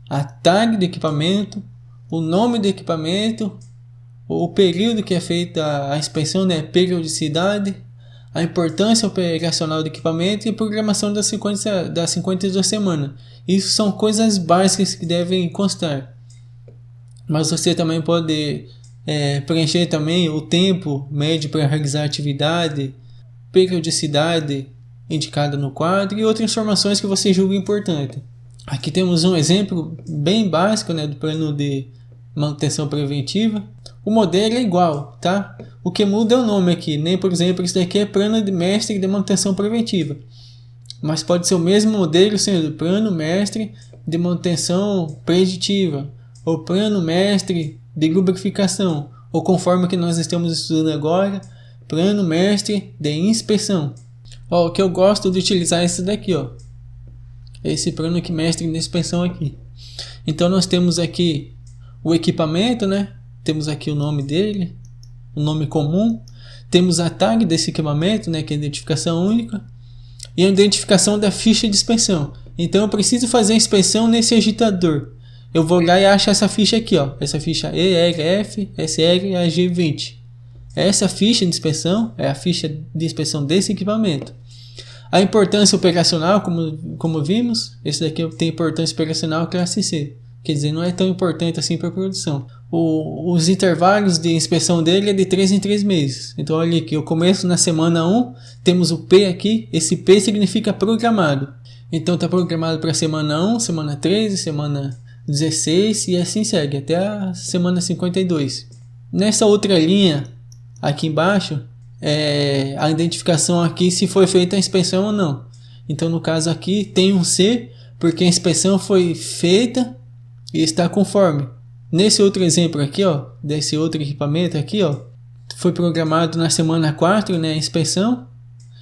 A tag do equipamento, o nome do equipamento, o período que é feita a inspeção, né? Periodicidade, a importância operacional do equipamento e a programação das 52 semanas. Isso são coisas básicas que devem constar. Mas você também pode preencher também o tempo médio para realizar a atividade, periodicidade indicada no quadro e outras informações que você julga importante. Aqui temos um exemplo bem básico, né, do plano de manutenção preventiva. O modelo é igual, tá? O que muda é o nome aqui, né? Por exemplo, isso daqui é plano de mestre de manutenção preventiva, mas pode ser o mesmo modelo sendo plano mestre de manutenção preditiva ou plano mestre de lubrificação, ou conforme que nós estamos estudando agora, plano mestre de inspeção. O que eu gosto de utilizar é esse daqui, ó, esse plano que mestre de inspeção aqui. Então nós temos aqui o equipamento, né? Temos aqui o nome dele, o nome comum, temos a tag desse equipamento, né, que é a identificação única, e a identificação da ficha de inspeção. Então eu preciso fazer a inspeção nesse agitador. Eu vou lá e acho essa ficha aqui, ó, essa ficha ERF-SRAG20. Essa ficha de inspeção é a ficha de inspeção desse equipamento. A importância operacional, como vimos, esse daqui tem importância operacional classe C. Quer dizer, não é tão importante assim para a produção. Os intervalos de inspeção dele é de 3 em 3 meses. Então olha aqui, eu começo na semana 1, temos o P aqui, esse P significa programado. Então está programado para semana 1, semana 13, semana 16 e assim segue, até a semana 52. Nessa outra linha, aqui embaixo, a identificação aqui se foi feita a inspeção ou não. Então no caso aqui tem um C, porque a inspeção foi feita e está conforme. Nesse outro exemplo aqui, ó, desse outro equipamento aqui, ó, foi programado na semana 4, né, a inspeção,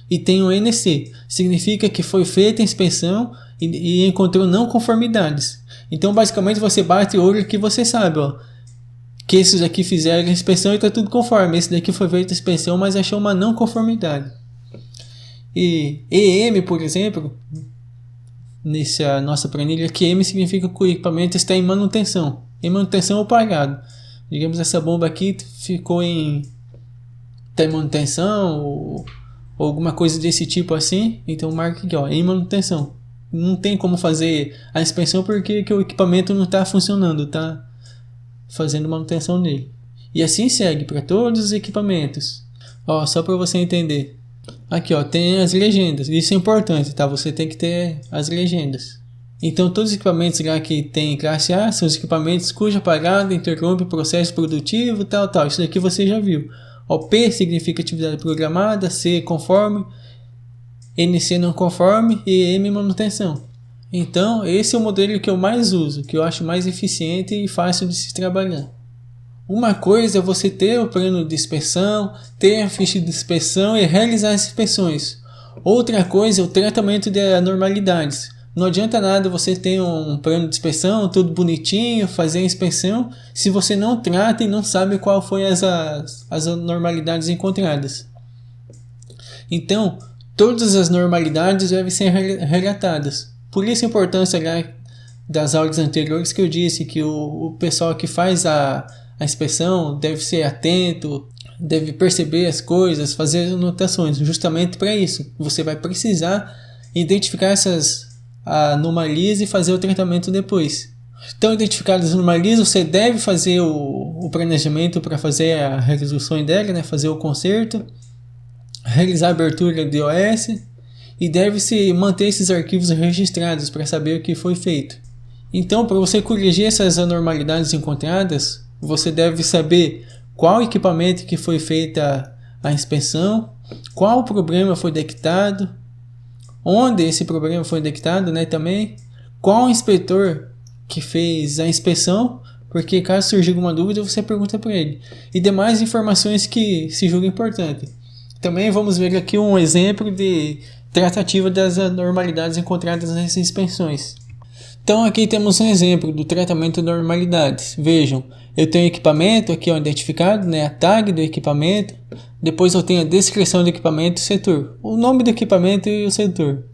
e tem um NC. Significa que foi feita a inspeção e encontrou não conformidades. Então basicamente você bate o olho que você sabe, ó, que esses aqui fizeram a inspeção e está tudo conforme. Esse daqui foi feita a inspeção, mas achou uma não conformidade. E EM, por exemplo, nessa nossa planilha, que EM significa que o equipamento está em manutenção. Em manutenção ou parado. Digamos, essa bomba aqui ficou em manutenção ou alguma coisa desse tipo assim. Então marca aqui, ó, em manutenção. Não tem como fazer a inspeção porque que o equipamento não está funcionando, está fazendo manutenção nele. E assim segue para todos os equipamentos. Ó, só para você entender. Aqui, ó, tem as legendas. Isso é importante, tá? Você tem que ter as legendas. Então, todos os equipamentos lá que tem classe A são os equipamentos cuja parada interrompe o processo produtivo, tal. Isso daqui você já viu. O P significa atividade programada, C conforme, NC não conforme e M manutenção. Então, esse é o modelo que eu mais uso, que eu acho mais eficiente e fácil de se trabalhar. Uma coisa é você ter o plano de inspeção, ter a ficha de inspeção e realizar as inspeções. Outra coisa é o tratamento de anormalidades. Não adianta nada você ter um plano de inspeção, tudo bonitinho, fazer a inspeção, se você não trata e não sabe qual foi as anormalidades encontradas. Então, todas as normalidades devem ser relatadas. Por isso a importância lá das aulas anteriores que eu disse que o pessoal que faz a inspeção deve ser atento, deve perceber as coisas, fazer anotações, justamente para isso. Você vai precisar identificar essas anomalias e fazer o tratamento depois. Então, identificadas as anomalias, você deve fazer o planejamento para fazer a resolução dela, né? Fazer o conserto, realizar a abertura de OS e deve-se manter esses arquivos registrados para saber o que foi feito. Então, para você corrigir essas anormalidades encontradas, você deve saber qual equipamento que foi feita a inspeção, qual problema foi detectado, onde esse problema foi detectado, né, também, qual inspetor que fez a inspeção, porque caso surgir alguma dúvida você pergunta para ele, e demais informações que se julga importante. Também vamos ver aqui um exemplo de tratativa das anormalidades encontradas nessas inspeções. Então aqui temos um exemplo do tratamento de anormalidades. Vejam, eu tenho equipamento aqui, ó, identificado, né, a tag do equipamento. Depois eu tenho a descrição do equipamento e o setor. O nome do equipamento e o setor.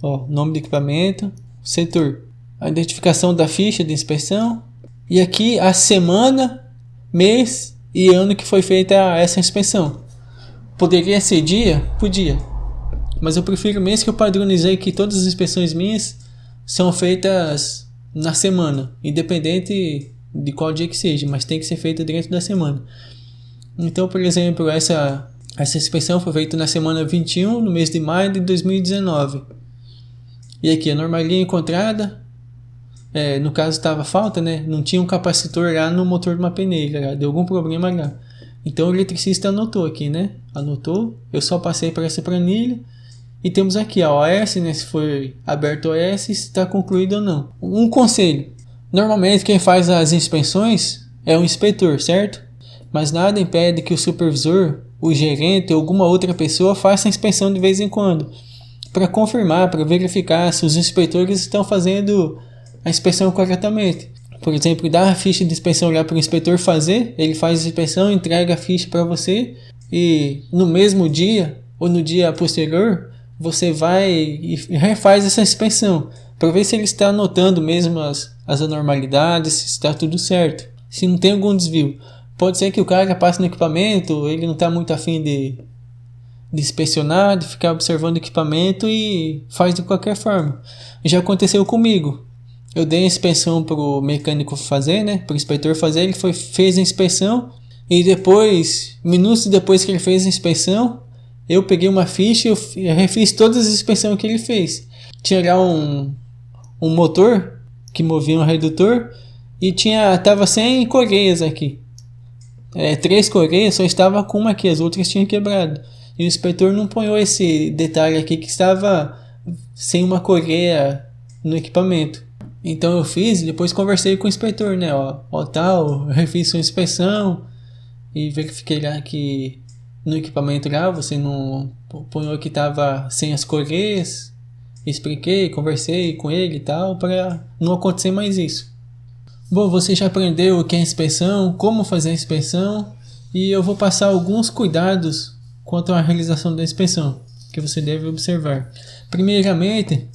Ó, nome do equipamento, setor. A identificação da ficha de inspeção. E aqui a semana, mês e ano que foi feita essa inspeção. Poderia ser dia? Podia. Mas eu prefiro mês, que eu padronizei que todas as inspeções minhas são feitas na semana. Independente de qual dia que seja, mas tem que ser feita dentro da semana. Então, por exemplo, essa inspeção foi feita na semana 21, no mês de maio de 2019. E aqui, a anormalia encontrada, no caso estava falta, né? Não tinha um capacitor lá no motor de uma peneira, deu algum problema lá. Então o eletricista anotou aqui, né? Anotou, eu só passei para essa planilha. E temos aqui a OS, né? Se foi aberto o OS, se está concluído ou não. Um conselho, normalmente quem faz as inspeções é o inspetor, certo? Mas nada impede que o supervisor, o gerente ou alguma outra pessoa faça a inspeção de vez em quando, para confirmar, para verificar se os inspetores estão fazendo a inspeção corretamente. Por exemplo, dá a ficha de inspeção lá para o inspetor fazer, ele faz a inspeção, entrega a ficha para você e no mesmo dia ou no dia posterior você vai e refaz essa inspeção para ver se ele está anotando mesmo as anormalidades, se está tudo certo, se não tem algum desvio. Pode ser que o cara passe no equipamento, ele não está muito afim de inspecionar, de ficar observando o equipamento e faz de qualquer forma. Já aconteceu comigo. Eu dei a inspeção para o mecânico fazer, né? Para o inspetor fazer, ele fez a inspeção e depois, minutos depois que ele fez a inspeção, eu peguei uma ficha e eu refiz todas as inspeções que ele fez. Tinha lá um motor que movia um redutor e estava sem correias aqui. 3 correias, só estava com uma aqui, as outras tinham quebrado. E o inspetor não ponhou esse detalhe aqui que estava sem uma correia no equipamento. Então eu fiz e depois conversei com o inspetor, né? Tal, eu refiz sua inspeção e verifiquei lá que no equipamento lá você não ponhou que estava sem as correias. Expliquei, conversei com ele e tal, para não acontecer mais isso. Bom, você já aprendeu o que é inspeção, como fazer a inspeção, e eu vou passar alguns cuidados quanto à realização da inspeção que você deve observar. Primeiramente,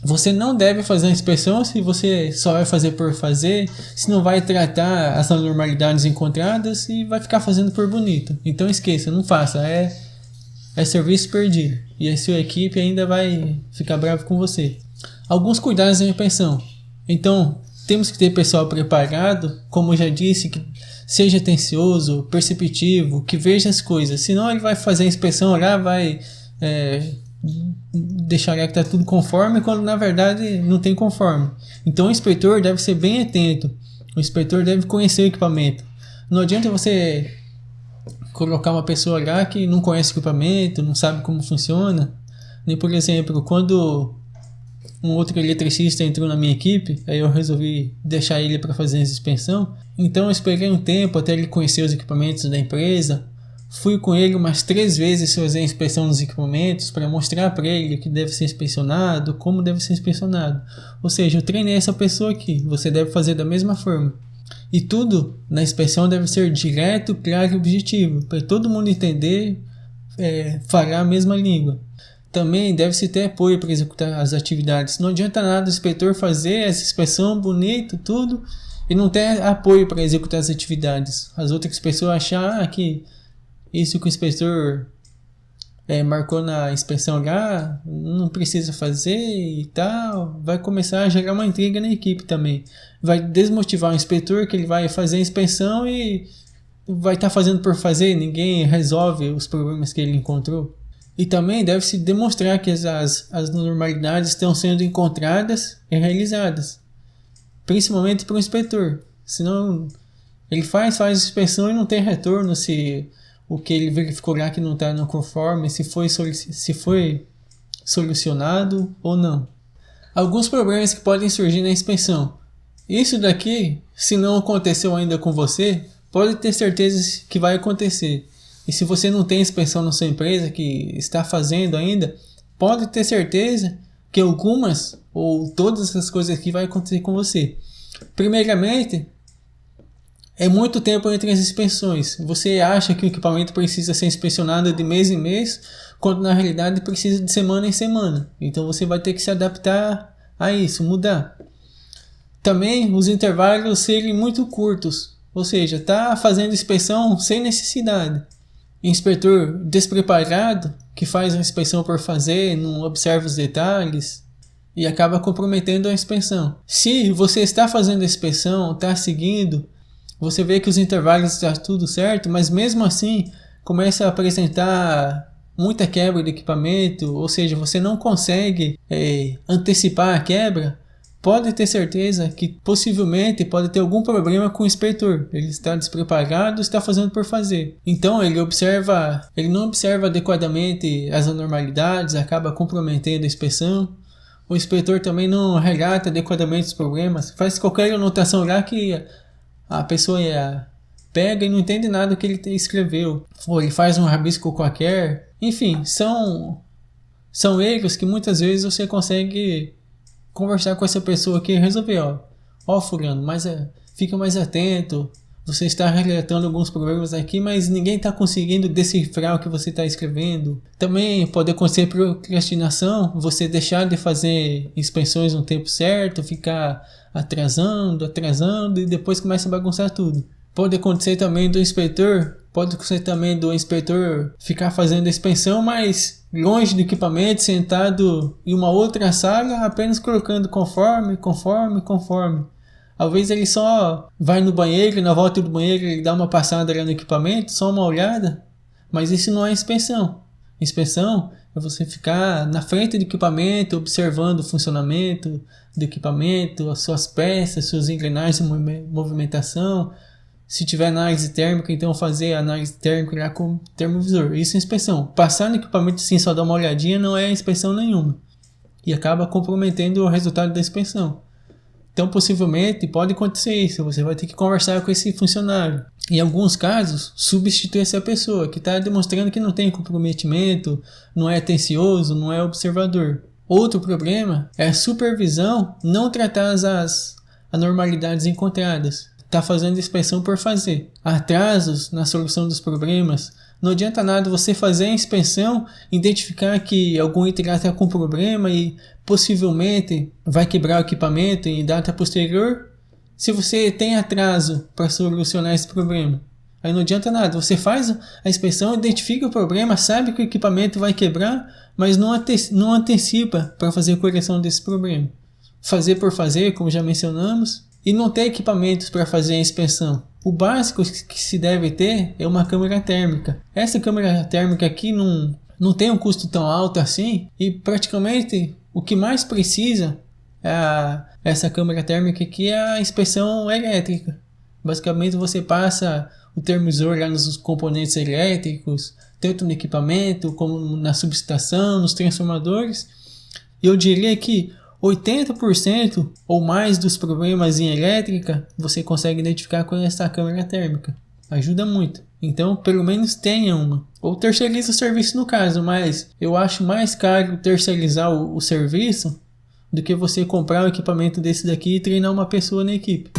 você não deve fazer a inspeção se você só vai fazer por fazer, se não vai tratar as anormalidades encontradas e vai ficar fazendo por bonito. Então esqueça, não faça, é serviço perdido e a sua equipe ainda vai ficar brava com você. Alguns cuidados na inspeção. Então, temos que ter pessoal preparado, como eu já disse, que seja atencioso, perceptivo, que veja as coisas. Senão ele vai fazer a inspeção lá, vai deixar que está tudo conforme, quando na verdade não tem conforme. Então o inspetor deve ser bem atento. O inspetor deve conhecer o equipamento. Não adianta você colocar uma pessoa lá que não conhece o equipamento, não sabe como funciona. Nem, por exemplo, quando um outro eletricista entrou na minha equipe, aí eu resolvi deixar ele para fazer a inspeção. Então eu esperei um tempo até ele conhecer os equipamentos da empresa. Fui com ele umas 3 vezes fazer a inspeção dos equipamentos para mostrar para ele que deve ser inspecionado, como deve ser inspecionado. Ou seja, eu treinei essa pessoa aqui, você deve fazer da mesma forma. E tudo na inspeção deve ser direto, claro e objetivo, para todo mundo entender, falar a mesma língua. Também deve-se ter apoio para executar as atividades. Não adianta nada o inspetor fazer essa inspeção bonito, tudo, e não ter apoio para executar as atividades. As outras pessoas acham que isso que o inspetor marcou na inspeção lá não precisa fazer e tal, vai começar a gerar uma intriga na equipe também. Vai desmotivar o inspetor, que ele vai fazer a inspeção e vai estar fazendo por fazer, ninguém resolve os problemas que ele encontrou. E também deve-se demonstrar que as normalidades estão sendo encontradas e realizadas, principalmente para o inspetor. Senão ele faz a inspeção e não tem retorno se o que ele verificou lá que não está no conforme, se foi solucionado ou não. Alguns problemas que podem surgir na inspeção. Isso daqui, se não aconteceu ainda com você, pode ter certeza que vai acontecer. E se você não tem inspeção na sua empresa que está fazendo ainda, pode ter certeza que algumas ou todas essas coisas aqui vai acontecer com você. Primeiramente, é muito tempo entre as inspeções. Você acha que o equipamento precisa ser inspecionado de mês em mês, quando na realidade precisa de semana em semana. Então você vai ter que se adaptar a isso, mudar. Também os intervalos serem muito curtos, ou seja, está fazendo inspeção sem necessidade. Inspetor despreparado, que faz a inspeção por fazer, não observa os detalhes e acaba comprometendo a inspeção. Se você está fazendo a inspeção, está seguindo, você vê que os intervalos estão tudo certo, mas mesmo assim começa a apresentar muita quebra de equipamento, ou seja, você não consegue antecipar a quebra, pode ter certeza que possivelmente pode ter algum problema com o inspetor. Ele está despreparado, está fazendo por fazer. Então ele não observa adequadamente as anormalidades, acaba comprometendo a inspeção. O inspetor também não relata adequadamente os problemas, faz qualquer anotação lá que a pessoa pega e não entende nada do que ele escreveu. Ou ele faz um rabisco qualquer. Enfim, são erros que muitas vezes você consegue conversar com essa pessoa aqui e resolver. Fulano, fica mais atento. Você está relatando alguns problemas aqui, mas ninguém está conseguindo decifrar o que você está escrevendo. Também pode acontecer procrastinação, você deixar de fazer inspeções no tempo certo, ficar atrasando e depois começa a bagunçar tudo. Pode acontecer também do inspetor ficar fazendo a inspeção, mas longe do equipamento, sentado em uma outra sala, apenas colocando conforme. Às vezes ele só vai no banheiro e na volta do banheiro ele dá uma passada lá no equipamento, só uma olhada, mas isso não é inspeção. Inspeção é você ficar na frente do equipamento, observando o funcionamento do equipamento, as suas peças, suas engrenagens de movimentação, Se tiver análise térmica, então fazer a análise térmica lá com o termovisor. Isso é inspeção. Passar no equipamento sim, só dar uma olhadinha, não é inspeção nenhuma. E acaba comprometendo o resultado da inspeção. Então, possivelmente, pode acontecer isso. Você vai ter que conversar com esse funcionário. Em alguns casos, substituir essa pessoa que está demonstrando que não tem comprometimento, não é atencioso, não é observador. Outro problema é a supervisão não tratar as anormalidades encontradas. Está fazendo inspeção por fazer. Atrasos na solução dos problemas. Não adianta nada você fazer a inspeção, identificar que algum item está com problema e possivelmente vai quebrar o equipamento em data posterior, se você tem atraso para solucionar esse problema. Aí não adianta nada. Você faz a inspeção, identifica o problema, sabe que o equipamento vai quebrar, mas não antecipa para fazer a correção desse problema. Fazer por fazer, como já mencionamos, e não ter equipamentos para fazer a inspeção. O básico que se deve ter é uma câmera térmica. Essa câmera térmica aqui não tem um custo tão alto assim, e praticamente o que mais precisa essa câmera térmica aqui é a inspeção elétrica. Basicamente você passa o termovisor lá nos componentes elétricos, tanto no equipamento como na subestação, nos transformadores. E eu diria que 80% ou mais dos problemas em elétrica você consegue identificar com essa câmera térmica. Ajuda muito. Então, pelo menos tenha uma. Ou terceiriza o serviço no caso, mas eu acho mais caro terceirizar o serviço do que você comprar um equipamento desse daqui e treinar uma pessoa na equipe.